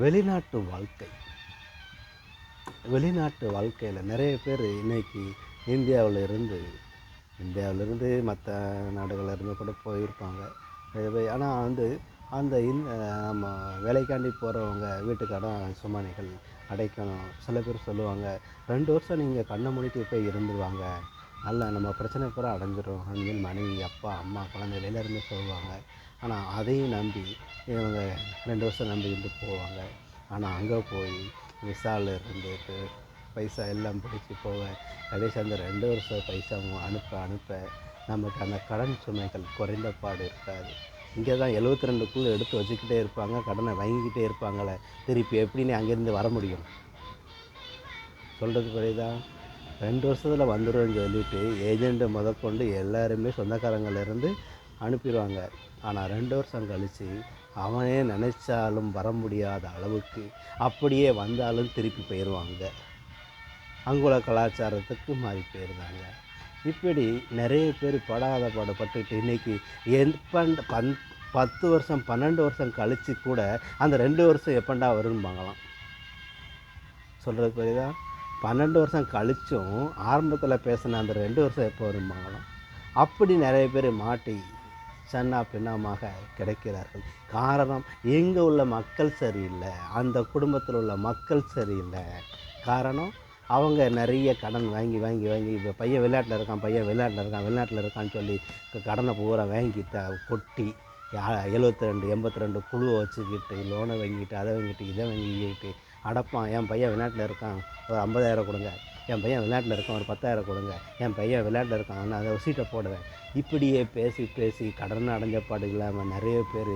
வெளிநாட்டு வாழ்க்கை. வெளிநாட்டு வாழ்க்கையில் நிறைய பேர் இன்றைக்கி இந்தியாவிலேருந்து மற்ற நாடுகளிலேருந்து கூட போயிருப்பாங்க. ஆனால் அந்த நம்ம வேலைக்காண்டி போகிறவங்க வீட்டுக்கடன் சுமனைகள் அடைக்கணும். சில பேர் சொல்லுவாங்க, 2 வருஷம் நீங்கள் கண்ணை மூடிட்டு போய் இருந்துருவாங்க, நல்லா நம்ம பிரச்சனை பூரா அடைஞ்சிரும் அப்படின்னு மனைவி, அப்பா, அம்மா, குழந்தைகள் எல்லாருமே சொல்லுவாங்க. ஆனால் அதையும் நம்பி இவங்க 2 வருஷம் நம்பிக்கிட்டு போவாங்க. ஆனால் அங்கே போய் விசாவில் இருந்துட்டு பைசா எல்லாம் பிடிச்சி போவேன். கடைசி அந்த 2 வருஷம் பைசாவும் அனுப்ப நமக்கு அந்த கடன் சுமைகள் குறைந்த பாடு இருக்காது. இங்கே தான் 72க்குள்ளே எடுத்து வச்சுக்கிட்டே இருப்பாங்க, கடனை வாங்கிக்கிட்டே இருப்பாங்களே, திருப்பி எப்படின்னு அங்கேருந்து வர முடியும்? சொல்கிறது புரியுதா? 2 வருஷத்தில் வந்துடும்னு சொல்லிவிட்டு ஏஜெண்ட்டு முதற்கொண்டு எல்லாருமே சொந்தக்காரங்கள்லேருந்து அனுப்பிடுவாங்க. ஆனால் 2 வருஷம் கழித்து அவனே நினச்சாலும் வர முடியாத அளவுக்கு, அப்படியே வந்தாலும் திருப்பி போயிடுவாங்க. அங்குல கலாச்சாரத்துக்கு மாறி போயிருந்தாங்க. இப்படி நிறைய பேர் படாத பாடுபட்டுட்டு இன்றைக்கி 10 வருஷம் 12 வருஷம் கழித்து கூட அந்த 2 வருஷம் எப்பண்டா வரும்பாங்களாம். சொல்கிறது புரியுதா? 12 வருஷம் கழிச்சும் ஆரம்பத்தில் பேசின அந்த 2 வருஷம் எப்போ வரும்பாங்களாம். அப்படி நிறைய பேர் மாட்டி சன்னா பின்னமாக கிடைக்கிறார்கள். காரணம், இங்கே உள்ள மக்கள் சரியில்லை, அந்த குடும்பத்தில் உள்ள மக்கள் சரியில்லை. காரணம், அவங்க நிறைய கடன் வாங்கி இப்போ பையன் வெளிநாட்டில் இருக்கான்னு சொல்லி கடனை பூரா வாங்கிட்டு கொட்டி 72 82 குழுவை வச்சுக்கிட்டு லோனை வாங்கிட்டு அதை வாங்கிட்டு இதை வாங்கிக்கிட்டு அடப்பான். என் பையன் வெளிநாட்டில் இருக்கான், ஒரு 50,000 கொடுங்க, என் பையன் வெளிநாட்டில் இருக்கான், ஒரு 10,000 கொடுங்க, என் பையன் வெளிநாட்டில் இருக்கான், நான் அதை சீட்டை போடுவேன். இப்படியே பேசி கடன் அடைஞ்ச பாடு இல்லாமல் நிறைய பேர்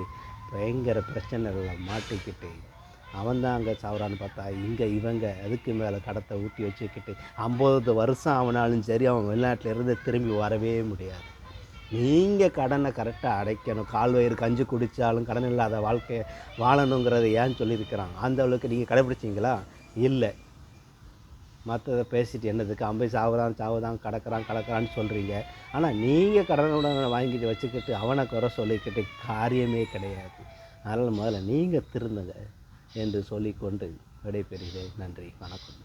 பயங்கர பிரச்சனைகளில் மாட்டிக்கிட்டு அவன் தான் அங்கே சாவரான்னு பார்த்தா இங்கே இவங்க அதுக்கு மேலே கடத்தை ஊற்றி வச்சுக்கிட்டு 50 வருஷம் ஆனாலும் சரி அவன் வெளிநாட்டில் இருந்து திரும்பி வரவே முடியாது. நீங்கள் கடனை கரெக்டாக அடைக்கணும். கால்வயிறு கஞ்சி குடித்தாலும் கடன் இல்லாத வாழ்க்கையை வாழணுங்கிறத ஏன் சொல்லியிருக்கிறான்? அந்த அளவுக்கு நீங்கள் கடைப்பிடிச்சிங்களா? இல்லை. மற்றதை பேசிட்டு என்னதுக்கு? அவன் சாவுதான் கடக்கிறான்னு சொல்கிறீங்க. ஆனால் நீங்கள் கடனுடன் வாங்கிட்டு வச்சுக்கிட்டு அவனை குறை சொல்லிக்கிட்டு காரியமே கிடையாது. அதனால் முதல்ல நீங்கள் திருந்துங்க என்று சொல்லிக்கொண்டு விடைபெறுகிறேன். நன்றி, வணக்கம்.